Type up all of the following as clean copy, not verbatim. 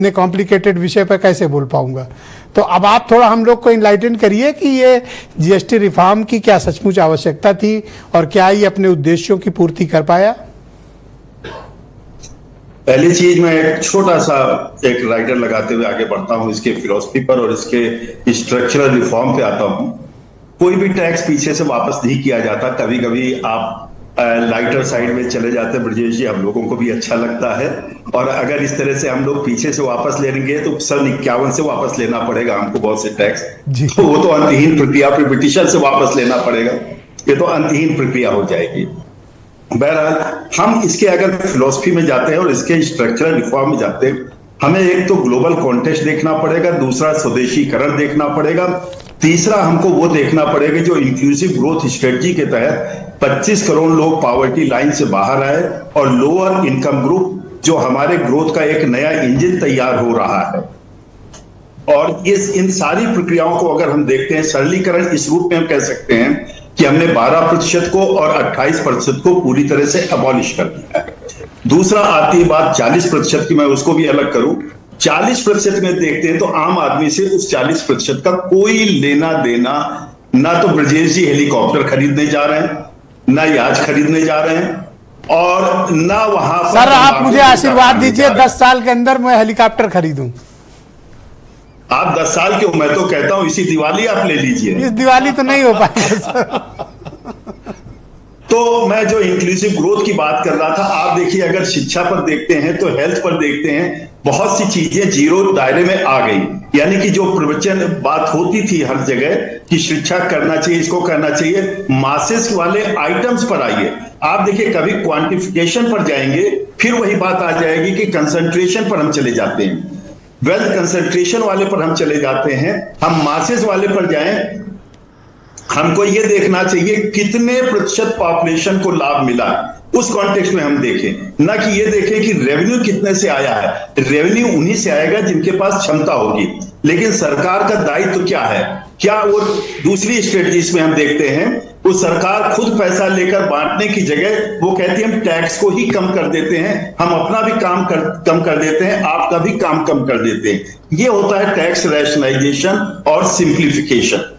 इतने कॉम्प्लिकेटेड विषय पर कैसे बोल पाऊंगा। तो अब आप थोड़ा हम लोग को इनलाइटन करिए कि ये जीएसटी रिफॉर्म की क्या सचमुच आवश्यकता थी और क्या ये अपने उद्देश्यों की पूर्ति कर पाया। पहली चीज, मैं एक छोटा सा एक राइटर लगाते हुए आगे बढ़ता हूं इसके फिलॉसफी पर और इसके स्ट्रक्चरल रिफॉर्म पे आता हूं। कोई भी टैक्स पीछे से वापस नहीं किया जाता। कभी कभी आप लाइटर साइड में चले जाते हैं ब्रजेश जी, हम लोगों को भी अच्छा लगता है। और अगर इस तरह से हम लोग पीछे से वापस लेंगे तो सन 51 से वापस लेना पड़ेगा हमको बहुत से टैक्स, तो वो तो अंतहीन प्रक्रिया, फिर ब्रिटिशर से वापस लेना पड़ेगा, ये तो अंतहीन प्रक्रिया हो जाएगी। बहरहाल हम इसके अगर फिलॉसफी में जाते हैं और इसके स्ट्रक्चरल रिफॉर्म में जाते हैं, हमें एक तो ग्लोबल कॉन्टेक्स्ट देखना पड़ेगा, दूसरा स्वदेशीकरण देखना पड़ेगा, तीसरा हमको वो देखना पड़ेगा जो इंक्लूसिव ग्रोथ स्ट्रेटजी के तहत 25 करोड़ लोग पॉवर्टी लाइन से बाहर आए और लोअर इनकम ग्रुप जो हमारे ग्रोथ का एक नया इंजन तैयार हो रहा है। और इन सारी प्रक्रियाओं को अगर हम देखते हैं, सरलीकरण इस रूप में हम कह सकते हैं कि हमने 12% को और 28% को पूरी तरह से अबॉलिश कर दिया है। दूसरा आती है बात 40% की, मैं उसको भी अलग करूं। 40% में देखते हैं तो आम आदमी से उस 40% का कोई लेना देना, ना तो ब्रजेश जी हेलीकॉप्टर खरीदने जा रहे हैं, ना याच खरीदने जा रहे हैं, और ना वहां पर। सर आप मुझे आशीर्वाद दीजिए 10 साल के अंदर मैं हेलीकॉप्टर खरीदूं। आप 10 साल के हो, मैं तो कहता हूं इसी दिवाली आप ले लीजिए। इस दिवाली तो नहीं हो पाएगा सर। तो मैं जो इंक्लूसिव ग्रोथ की बात कर रहा था, आप देखिए अगर शिक्षा पर देखते हैं तो हेल्थ पर देखते हैं, बहुत सी चीजें जीरो दायरे में आ गई। यानी कि जो प्रवचन बात होती थी हर जगह कि शिक्षा करना चाहिए, इसको करना चाहिए, मासेस वाले आइटम्स पर आइए। आप देखिए कभी क्वांटिफिकेशन पर जाएंगे फिर वही बात आ जाएगी कि कंसंट्रेशन पर हम चले जाते हैं, वेल्थ कंसंट्रेशन वाले पर हम चले जाते हैं। हम मासेस वाले पर जाएं, हमको ये देखना चाहिए कितने प्रतिशत पॉपुलेशन को लाभ मिला, उस कॉन्टेक्स्ट में हम देखें, ना कि ये देखें कि रेवेन्यू कितने से आया है। रेवेन्यू उन्हीं से आएगा जिनके पास क्षमता होगी। लेकिन सरकार का दायित्व क्या है, क्या वो दूसरी स्ट्रेटजीज में हम देखते हैं वो सरकार खुद पैसा लेकर बांटने की जगह वो कहती है हम टैक्स को ही कम कर देते हैं, हम अपना भी काम कम कर देते हैं, आपका भी काम कम कर देते हैं। ये होता है टैक्स रैशनलाइजेशन और सिंप्लीफिकेशन।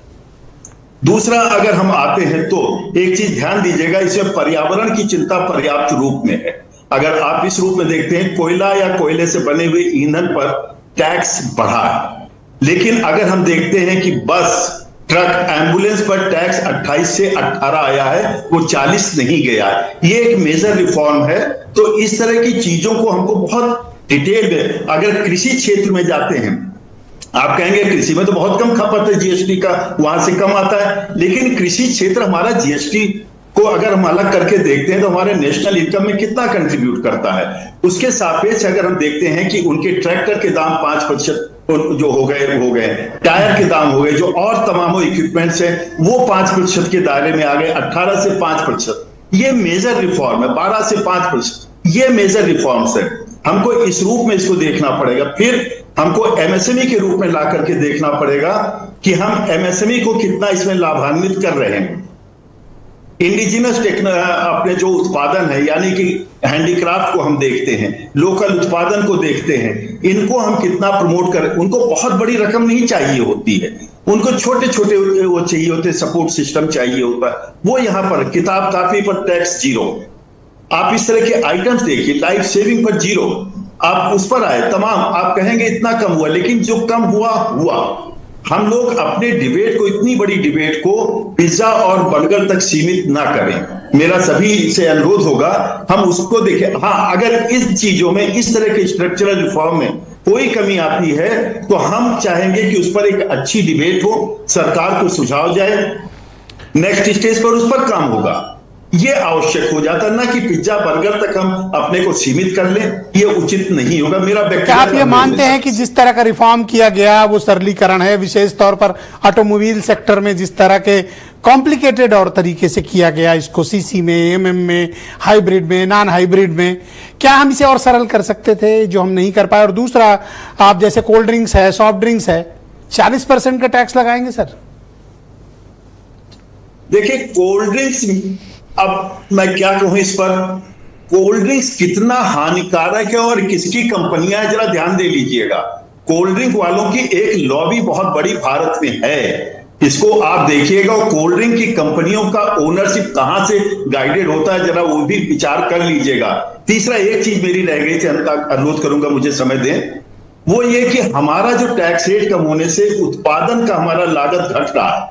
दूसरा अगर हम आते हैं तो एक चीज ध्यान दीजिएगा, इसमें पर्यावरण की चिंता पर्याप्त रूप में है। अगर आप इस रूप में देखते हैं, कोयला या कोयले से बने हुए ईंधन पर टैक्स बढ़ा है, लेकिन अगर हम देखते हैं कि बस, ट्रक, एम्बुलेंस पर टैक्स 28 से 18 आया है, वो 40 नहीं गया है। ये एक मेजर रिफॉर्म है। तो इस तरह की चीजों को हमको बहुत डिटेल में, अगर कृषि क्षेत्र में जाते हैं, आप कहेंगे कृषि में तो बहुत कम खपत है जीएसटी का, वहां से कम आता है, लेकिन कृषि क्षेत्र हमारा जीएसटी को अगर हम अलग करके देखते हैं तो हमारे नेशनल इनकम में कितना कंट्रीब्यूट करता है, उसके सापेक्ष अगर हम देखते हैं कि उनके ट्रैक्टर के दाम 5% जो हो गए, टायर के दाम हो गए, जो और तमाम इक्विपमेंट्स है वो 5% के दायरे में आ गए, 18 से 5%। ये मेजर रिफॉर्म है, 12 से 5%, ये मेजर रिफॉर्म्स है। हमको इस रूप में इसको देखना पड़ेगा। फिर हमको एमएसएमई के रूप में ला करके देखना पड़ेगा कि हम एमएसएमई को कितना इसमें लाभान्वित कर रहे हैं। इंडिजिनस अपने जो उत्पादन है, यानी कि हैंडीक्राफ्ट को हम देखते हैं, लोकल उत्पादन को देखते हैं, इनको हम कितना प्रमोट करें। उनको बहुत बड़ी रकम नहीं चाहिए होती है, उनको छोटे छोटे वो चाहिए होते, सपोर्ट सिस्टम चाहिए होता है। वो यहां पर किताब कापी पर टैक्स जीरो, आप इस तरह के आइटम्स देखिए, लाइफ सेविंग पर जीरो, आप उस पर आए तमाम, आप कहेंगे इतना कम हुआ, लेकिन जो कम हुआ। हम लोग अपने डिबेट को, इतनी बड़ी डिबेट को पिज्जा और बर्गर तक सीमित ना करें। मेरा सभी से अनुरोध होगा हम उसको देखें। हाँ, अगर इस चीजों में, इस तरह के स्ट्रक्चरल रिफॉर्म में कोई कमी आती है तो हम चाहेंगे कि उस पर एक अच्छी डिबेट हो, सरकार को सुझाव जाए, नेक्स्ट स्टेज पर उस पर काम होगा। ये आवश्यक हो जाता, ना कि पिज्जा बर्गर तक हम अपने को सीमित कर लें, ये उचित नहीं होगा। मेरा व्यक्तिगत, क्या आप ये मानते हैं कि जिस तरह का रिफॉर्म किया गया वो सरलीकरण है, विशेष तौर पर ऑटोमोबाइल सेक्टर में जिस तरह के कॉम्प्लिकेटेड और तरीके से किया गया, इसको सीसी में, एमएम में, हाइब्रिड में, नॉन हाइब्रिड में, क्या हम इसे और सरल कर सकते थे जो हम नहीं कर पाए? और दूसरा, आप जैसे कोल्ड ड्रिंक्स है, सॉफ्ट ड्रिंक्स है, 40% का टैक्स लगाएंगे सर? देखिए कोल्ड ड्रिंक्स, अब मैं क्या कहूं इस पर, कोल्ड ड्रिंक्स कितना हानिकारक है और किसकी कंपनियां है, जरा ध्यान दे लीजिएगा। कोल्ड ड्रिंक वालों की एक लॉबी बहुत बड़ी भारत में है, इसको आप देखिएगा। कोल्ड ड्रिंक की कंपनियों का ओनरशिप कहां से गाइडेड होता है, जरा वो भी विचार कर लीजिएगा। तीसरा एक चीज मेरी रह गई थी, अनुरोध करूंगा मुझे समय दें, वो ये कि हमारा जो टैक्स रेट कम होने से उत्पादन का हमारा लागत घट रहा है।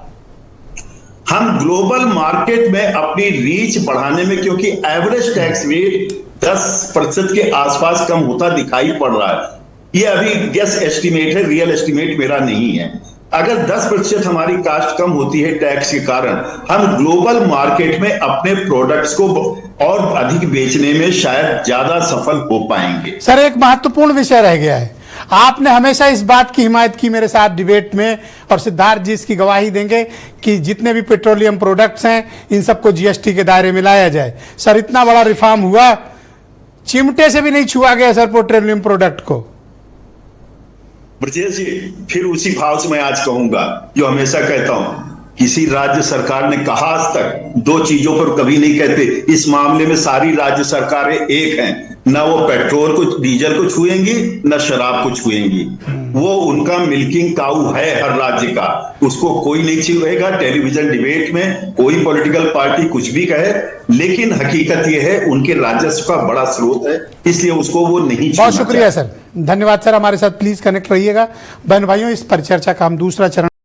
हम ग्लोबल मार्केट में अपनी रीच बढ़ाने में, क्योंकि एवरेज टैक्स रेट 10% के आसपास कम होता दिखाई पड़ रहा है। ये अभी गेस एस्टिमेट है, रियल एस्टिमेट मेरा नहीं है। अगर 10% हमारी कास्ट कम होती है टैक्स के कारण, हम ग्लोबल मार्केट में अपने प्रोडक्ट्स को और अधिक बेचने में शायद ज्यादा सफल हो पाएंगे। सर, एक महत्वपूर्ण विषय रह गया है। आपने हमेशा इस बात की हिमायत की मेरे साथ डिबेट में, और सिद्धार्थ जी इसकी गवाही देंगे कि जितने भी पेट्रोलियम प्रोडक्ट्स हैं इन सबको जीएसटी के दायरे में लाया जाए। सर, इतना बड़ा रिफॉर्म हुआ, चिमटे से भी नहीं छुआ गया सर पेट्रोलियम प्रोडक्ट को। ब्रजेश जी, फिर उसी भाव से मैं आज कहूंगा जो हमेशा कहता हूं, किसी राज्य सरकार ने कहा आज तक दो चीजों पर कभी नहीं कहते। इस मामले में सारी राज्य सरकारें एक हैं, ना वो पेट्रोल को डीजल को छुएंगी ना शराब को छुएंगी। वो उनका मिल्किंग काऊ है हर राज्य का, उसको कोई नहीं छुएगा। टेलीविजन डिबेट में कोई पॉलिटिकल पार्टी कुछ भी कहे, लेकिन हकीकत ये है उनके राजस्व का बड़ा स्रोत है, इसलिए उसको वो नहीं छूना। बहुत शुक्रिया सर, धन्यवाद सर। हमारे साथ प्लीज कनेक्ट रहिएगा। बहन भाइयों, इस परिचर्चा का हम दूसरा चरण